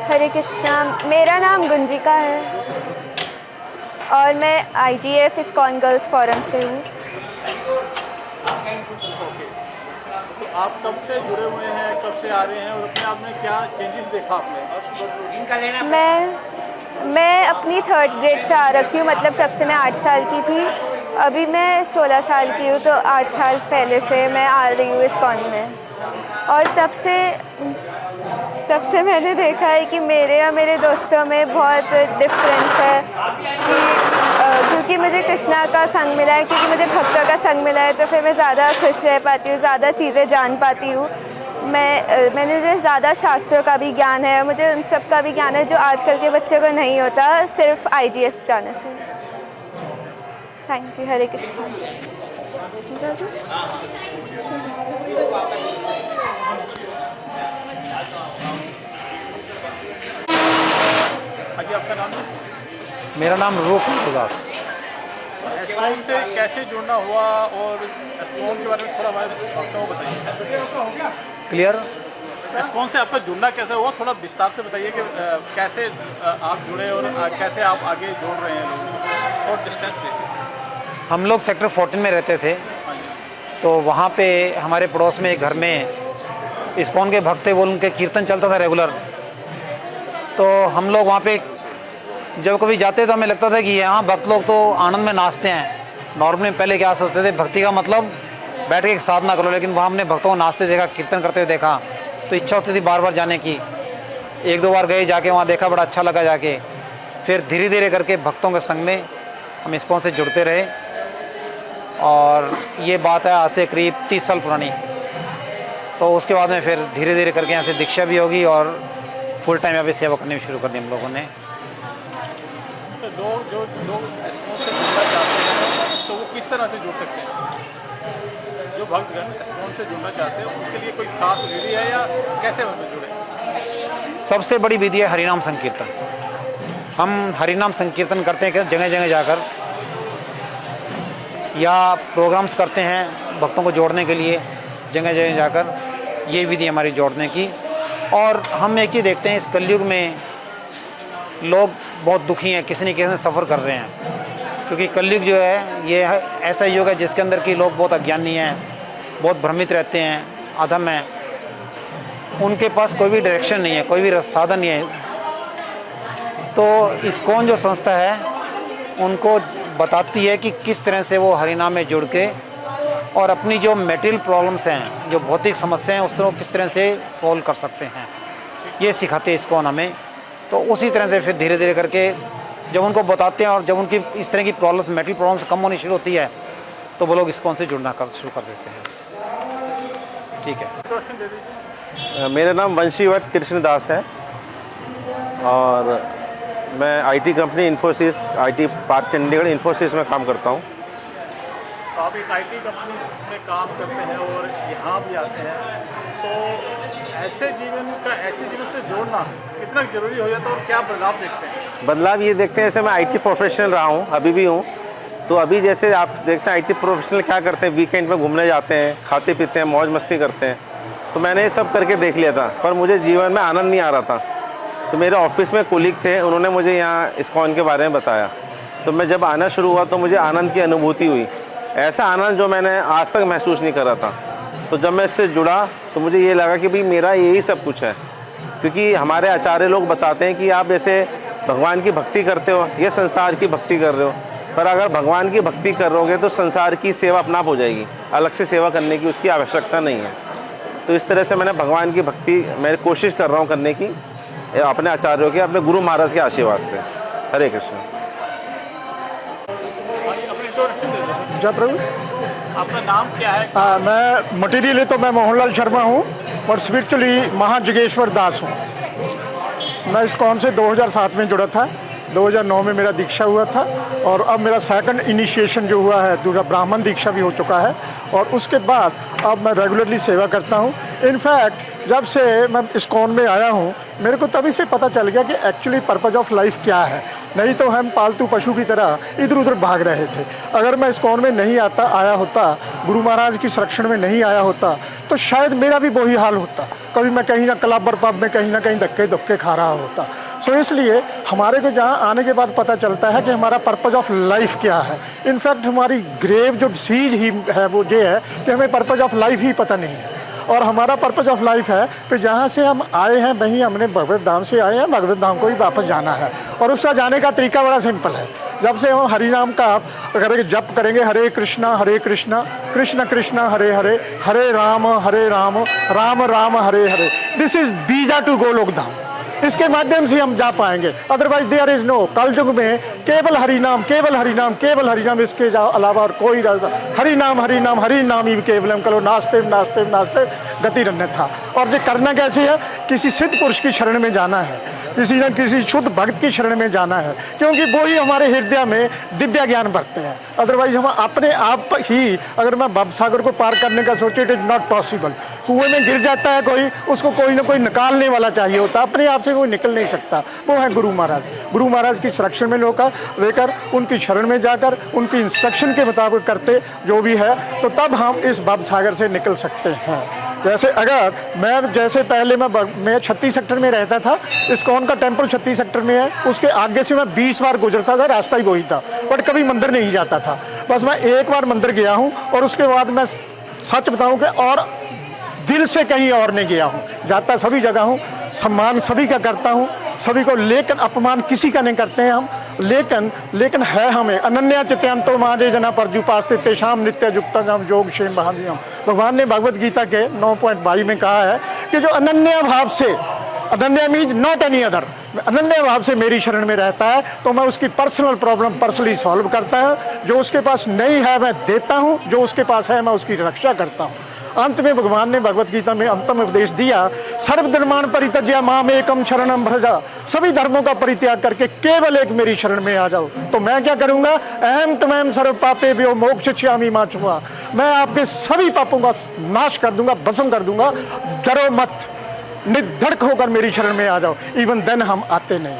हरे कृष्णा। मेरा नाम गुंजिका है और मैं IGF इस्कॉन गर्ल्स फोरम से हूँ। आप कब से जुड़े हुए हैं, कब से आ रहे हैं और अपने आप में क्या चेंजेस देखा आपने? मैं अपनी 3rd ग्रेड से आ रखी हूँ, मतलब तब से मैं 8 साल की थी। अभी मैं 16 साल की हूँ, तो 8 साल पहले से मैं आ रही हूँ इस्कॉन में। और तब से मैंने देखा है कि मेरे और मेरे दोस्तों में बहुत डिफरेंस है कि क्योंकि मुझे कृष्णा का संग मिला है, क्योंकि मुझे भक्तों का संग मिला है, तो फिर मैं ज़्यादा खुश रह पाती हूँ, ज़्यादा चीज़ें जान पाती हूँ। मैंने जो ज़्यादा शास्त्रों का भी ज्ञान है, मुझे उन सब का भी ज्ञान है जो आजकल के बच्चों को नहीं होता सिर्फ IGF जाने से। Thank you. हरे कृष्णा। आगे आपका नाम है? मेरा नाम रूप दास। एस्कॉन से कैसे जुड़ना हुआ और एस्कॉन के बारे में थोड़ा हमारे भक्तों को बताइए। क्लियर? एस्कॉन से आपका जुड़ना कैसे हुआ, थोड़ा विस्तार से बताइए कि कैसे आप जुड़े और कैसे आप आगे जोड़ रहे हैं लोगों और डिस्टेंस लेके। हम लोग सेक्टर 14 में रहते थे, तो वहाँ पे हमारे पड़ोस में एक घर में इस्कॉन के भक्त थे, वो उनके कीर्तन चलता था रेगुलर। तो हम लोग वहाँ पे जब कभी जाते तो हमें लगता था कि यहाँ भक्त लोग तो आनंद में नाचते हैं। नॉर्मली पहले क्या सोचते थे, भक्ति का मतलब बैठ के एक साधना करो, लेकिन वहाँ हमने भक्तों को नाचते देखा, कीर्तन करते हुए देखा, तो इच्छा होती थी बार बार जाने की। 1-2 बार गए, जाके वहाँ देखा, बड़ा अच्छा लगा जाके। फिर धीरे धीरे करके भक्तों के संग में हम इस्कॉन से जुड़ते रहे, और ये बात है आज से करीब 30 साल पुरानी। तो उसके बाद में फिर धीरे धीरे करके यहाँ से दीक्षा भी होगी और फुल टाइम यहाँ पे सेवा करनी शुरू कर दी हम लोगों ने। तो जो लोग एस्कॉन से जुड़ना चाहते हैं तो वो किस तरह से जुड़ सकते हैं? जो भक्तगण एस्कॉन से जुड़ना चाहते हैं उसके लिए कोई खास विधि है या कैसे हम जुड़े? सबसे बड़ी विधि है हरिनाम संकीर्तन। हम हरिनाम संकीर्तन करते हैं जगह जगह जाकर, या प्रोग्राम्स करते हैं भक्तों को जोड़ने के लिए जगह जगह जाकर। ये विधि हमारी जोड़ने की। और हम एक चीज़ देखते हैं, इस कलयुग में लोग बहुत दुखी हैं, किसी न किसी सफ़र कर रहे हैं, क्योंकि कलयुग जो है ये ऐसा युग है जिसके अंदर कि लोग बहुत अज्ञानी हैं, बहुत भ्रमित रहते हैं, अधम हैं, उनके पास कोई भी डायरेक्शन नहीं है, कोई भी साधन नहीं है। तो इस्कॉन जो संस्था है उनको बताती है कि किस तरह से वो हरिनाम में जुड़ के और अपनी जो मेटेरियल प्रॉब्लम्स हैं, जो भौतिक समस्याएं हैं, उस तरह किस तरह से सॉल्व कर सकते हैं, ये सिखाते हैं इस्कॉन हमें। तो उसी तरह से फिर धीरे धीरे करके जब उनको बताते हैं और जब उनकी इस तरह की प्रॉब्लम्स, मेटेरियल प्रॉब्लम्स कम होनी शुरू होती है, तो वो लोग इस्कॉन से जुड़ना शुरू कर देते हैं। ठीक है। मेरा नाम वंशीवत्स कृष्णदास है और मैं IT company Infosys, IT park Chandigarh Infosys में काम करता हूँ। तो आप एक IT कंपनी में काम करते हैं और यहाँ भी आते हैं, तो ऐसे जीवन से जोड़ना कितना ज़रूरी हो जाता है और क्या बदलाव देखते हैं? बदलाव ये देखते हैं, जैसे मैं IT प्रोफेशनल रहा हूँ, अभी भी हूँ, तो अभी जैसे आप देखते हैं IT प्रोफेशनल क्या करते हैं, वीकेंड में घूमने जाते हैं, खाते पीते हैं, मौज मस्ती करते हैं। तो मैंने ये सब करके देख लिया था, पर मुझे जीवन में आनंद नहीं आ रहा था। तो मेरे ऑफिस में कोलीग थे, उन्होंने मुझे यहाँ इस्कॉन के बारे में बताया। तो मैं जब आना शुरू हुआ तो मुझे आनंद की अनुभूति हुई, ऐसा आनंद जो मैंने आज तक महसूस नहीं करा था। तो जब मैं इससे जुड़ा तो मुझे ये लगा कि भाई मेरा यही सब कुछ है, क्योंकि हमारे आचार्य लोग बताते हैं कि आप जैसे भगवान की भक्ति करते हो, ये संसार की भक्ति कर रहे हो, पर अगर भगवान की भक्ति करोगे तो संसार की सेवा अपना आप हो जाएगी, अलग से सेवा करने की उसकी आवश्यकता नहीं है। तो इस तरह से मैंने भगवान की भक्ति मैं कोशिश कर रहा हूँ करने की, अपने आचार्यों के, अपने गुरु महाराज के आशीर्वाद से। हरे कृष्ण। जय प्रभु। आपका नाम क्या है? मैं मटेरियली तो मैं मोहनलाल शर्मा हूँ और स्पिरिचुअली महाजगेश्वर दास हूँ। मैं इस्कॉन से 2007 में जुड़ा था, 2009 में मेरा दीक्षा हुआ था और अब मेरा सेकंड इनिशिएशन जो हुआ है, दूसरा ब्राह्मण दीक्षा भी हो चुका है और उसके बाद अब मैं रेगुलरली सेवा करता हूँ। इनफैक्ट जब से मैं इस्कॉन में आया हूँ मेरे को तभी से पता चल गया कि एक्चुअली पर्पज़ ऑफ लाइफ क्या है। नहीं तो हम पालतू पशु की तरह इधर उधर भाग रहे थे। अगर मैं इस्कॉन में नहीं आया होता, गुरु महाराज की संरक्षण में नहीं आया होता, तो शायद मेरा भी वही हाल होता। कभी मैं कहीं ना क्लब और पब में कहीं ना कहीं धक्के खा रहा होता। सो इसलिए हमारे को जहाँ आने के बाद पता चलता है कि हमारा पर्पज़ ऑफ लाइफ क्या है। इनफैक्ट हमारी ग्रेव जो डिसीज ही है वो ये है कि हमें पर्पज़ ऑफ लाइफ ही पता नहीं है। और हमारा पर्पज़ ऑफ लाइफ है कि जहाँ से हम आए हैं वहीं हमने भगवत धाम से आए हैं, भगवत धाम को ही वापस जाना है। और उसका जाने का तरीका बड़ा सिंपल है। जब से हम हरि नाम का करेंगे, जप करेंगे, Hare Krishna Krishna Krishna Hare Hare, Hare Ram Ram Ram Hare Hare, this is visa to Golok Dham. इसके माध्यम से हम जा पाएंगे, अदरवाइज देयर इज़ नो। कलयुग में केवल हरि नाम, केवल हरि नाम, केवल हरि नाम, इसके अलावा और कोई रास्ता, हरि नाम हरि नाम हरि नाम ही केवलम करो नास्ते नास्ते नास्ते गतिरन्य था। और ये करना कैसे है? किसी सिद्ध पुरुष की शरण में जाना है, किसी न किसी शुद्ध भक्त की शरण में जाना है, क्योंकि वो ही हमारे हृदय में दिव्य ज्ञान भरते हैं। अदरवाइज हम अपने आप ही, अगर मैं भव सागर को पार करने का सोचे, इट इज़ नॉट पॉसिबल। कुएं में गिर जाता है कोई, उसको कोई ना कोई निकालने वाला चाहिए होता, अपने आप से कोई निकल नहीं सकता। वो है गुरु महाराज। गुरु महाराज की संरक्षण में लेकर उनकी शरण में जाकर उनकी इंस्ट्रक्शन के मुताबिक करते जो भी है, तो तब हम इस भव सागर से निकल सकते हैं। जैसे अगर जैसे पहले मैं 36 सेक्टर में रहता था, इस्कॉन का टेम्पल 36 सेक्टर में है, उसके आगे से मैं 20 बार गुजरता था, रास्ता ही वही था, बट कभी मंदिर नहीं जाता था। बस मैं एक बार मंदिर गया हूँ, और उसके बाद मैं सच बताऊँ कि और दिल से कहीं और नहीं गया हूँ। जाता सभी जगह हूँ, सम्मान सभी का करता हूँ, सभी को, लेकिन अपमान किसी का नहीं करते हैं हम। लेकिन है हमें अनन्या चित्यांतो माजे जना परजुपास्ते तेषाम नित्य युक्तम योग क्षेम भाव्यम। भगवान ने भगवत गीता के 9.22 में कहा है कि जो अनन्या भाव से, Ananya means not any other, Ananya भाव से मेरी शरण में रहता है, तो मैं उसकी पर्सनल प्रॉब्लम पर्सनली सॉल्व करता है। जो उसके पास नहीं है मैं देता हूँ, जो उसके पास है मैं उसकी रक्षा करता हूँ। अंत में भगवान ने भगवत गीता में अंतिम उपदेश दिया, सर्वधर्मान् परित्यज्य माम एकम शरणं भज। सभी धर्मों का परित्याग करके केवल एक मेरी शरण में आ जाओ। तो मैं क्या करूँगा? अहम तमहम सर्व पापेभ्यो मोक्षयिष्यामि मा शुचः। मैं आपके सभी पापों का नाश कर दूंगा, भस्म कर दूंगा। डरो मत, निर्धड़क होकर मेरी शरण में आ जाओ। इवन देन हम आते नहीं।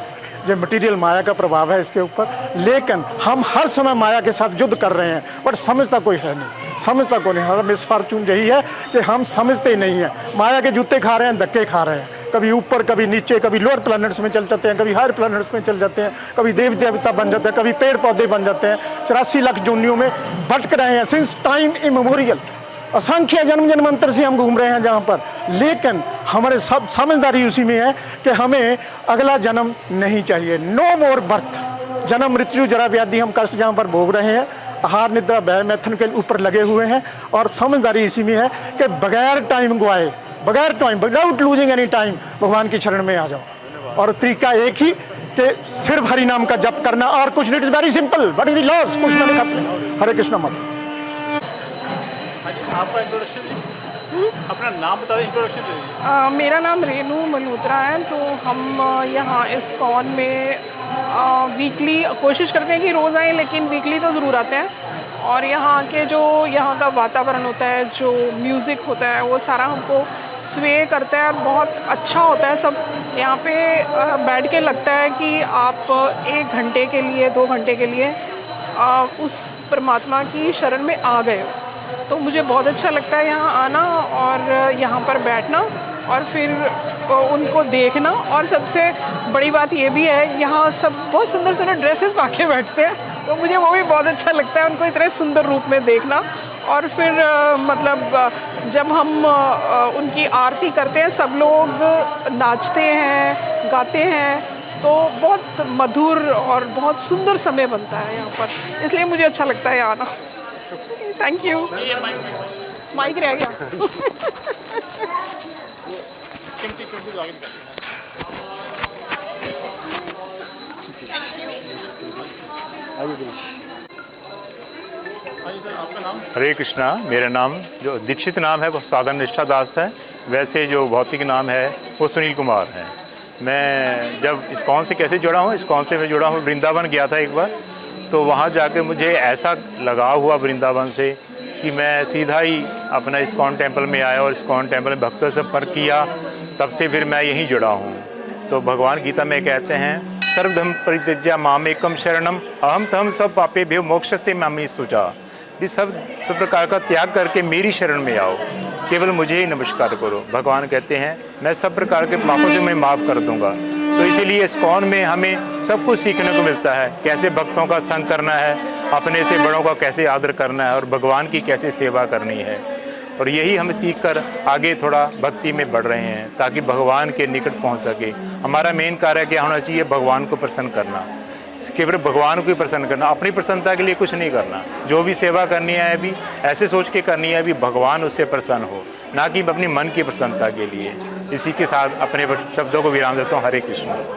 ये मटेरियल माया का प्रभाव है इसके ऊपर, लेकिन हम हर समय माया के साथ युद्ध कर रहे हैं, बट समझता कोई है नहीं, समझता कोई नहीं। हमारा मिसफॉर्चून यही है कि हम समझते ही नहीं हैं। माया के जूते खा रहे हैं, धक्के खा रहे हैं, कभी ऊपर कभी नीचे, कभी लोअर प्लैनेट्स में चल जाते हैं, कभी हायर प्लैनेट्स में चल जाते हैं, कभी देवी देवता बन जाते हैं, कभी पेड़ पौधे बन जाते हैं। 84 लाख जोनियों में भटक रहे हैं सिंस टाइम इमेमोरियल। असंख्य जन्म जन्मांतर से हम घूम रहे हैं जहाँ पर, लेकिन हमारे सब समझदारी उसी में है कि हमें अगला जन्म नहीं चाहिए। नो मोर बर्थ। जन्म मृत्यु जरा व्याधि हम कष्ट जहाँ पर भोग रहे हैं, आहार निद्रा भय मैथुन के ऊपर लगे हुए हैं, और समझदारी इसी में है कि बगैर टाइम गवाए, बगैर time, without losing any time भगवान की शरण में आ जाओ। और तरीका एक ही कि सिर्फ हरि नाम का जप करना, और कुछ नहीं। It is very simple. What is the loss? कुछ नहीं लिखा। हरे कृष्ण मत। आपका इंट्रोडक्शन, अपना नाम बता दें, इंट्रोडक्शन दे दीजिए। मेरा नाम रेनू मल्होत्रा है। तो हम यहाँ इस्कॉन में वीकली कोशिश करते हैं कि रोज़ आएँ, लेकिन वीकली तो ज़रूर आते हैं। और यहाँ के जो यहाँ का वातावरण होता है, जो म्यूज़िक होता है, वो सारा हमको स्वे करता है और बहुत अच्छा होता है। सब यहाँ पे बैठ के लगता है कि आप 1 घंटे के लिए, 2 घंटे के लिए उस परमात्मा की शरण में आ गए हो। तो मुझे बहुत अच्छा लगता है यहाँ आना और यहाँ पर बैठना और फिर उनको देखना। और सबसे बड़ी बात ये भी है, यहाँ सब बहुत सुंदर सुंदर ड्रेसेस पा के बैठते हैं, तो मुझे वो भी बहुत अच्छा लगता है उनको इतने सुंदर रूप में देखना। और फिर मतलब जब हम उनकी आरती करते हैं, सब लोग नाचते हैं, गाते हैं, तो बहुत मधुर और बहुत सुंदर समय बनता है यहाँ पर, इसलिए मुझे अच्छा लगता है आना। Thank you. माइक रह गया। हरे कृष्णा। मेरा नाम जो दीक्षित नाम है वो साधन निष्ठा दास है। वैसे जो भौतिक नाम है वो सुनील कुमार है। मैं जब इस्कॉन से कैसे जुड़ा हूँ, इस्कॉन से मैं जुड़ा हूँ, वृंदावन गया था एक बार, तो वहाँ जाके मुझे ऐसा लगाव हुआ वृंदावन से कि मैं सीधा ही अपना इस्कॉन टेम्पल में आया और इस्कॉन टेम्पल में भक्तों से संपर्क किया। तब से फिर मैं यहीं जुड़ा हूँ। तो भगवान गीता में कहते हैं, सर्वधर्म परित्यज्य माम एकम शरणम अहम तहम सब पापेभ्यो मोक्ष से मामी शुचा। भी सब प्रकार का त्याग करके मेरी शरण में आओ, केवल मुझे ही नमस्कार करो। भगवान कहते हैं मैं सब प्रकार के पापों से मैं माफ़ कर दूंगा। तो इसीलिए इस्कॉन में हमें सब कुछ सीखने को मिलता है, कैसे भक्तों का संग करना है, अपने से बड़ों का कैसे आदर करना है और भगवान की कैसे सेवा करनी है। और यही हम सीख कर आगे थोड़ा भक्ति में बढ़ रहे हैं ताकि भगवान के निकट पहुंच सके। हमारा मेन कार्य क्या होना चाहिए? भगवान को प्रसन्न करना, केवल भगवान को ही प्रसन्न करना, अपनी प्रसन्नता के लिए कुछ नहीं करना। जो भी सेवा करनी है अभी ऐसे सोच के करनी है अभी भगवान उससे प्रसन्न हो, ना कि अपनी मन की प्रसन्नता के लिए। इसी के साथ अपने शब्दों को विराम देता हूँ। हरे कृष्ण।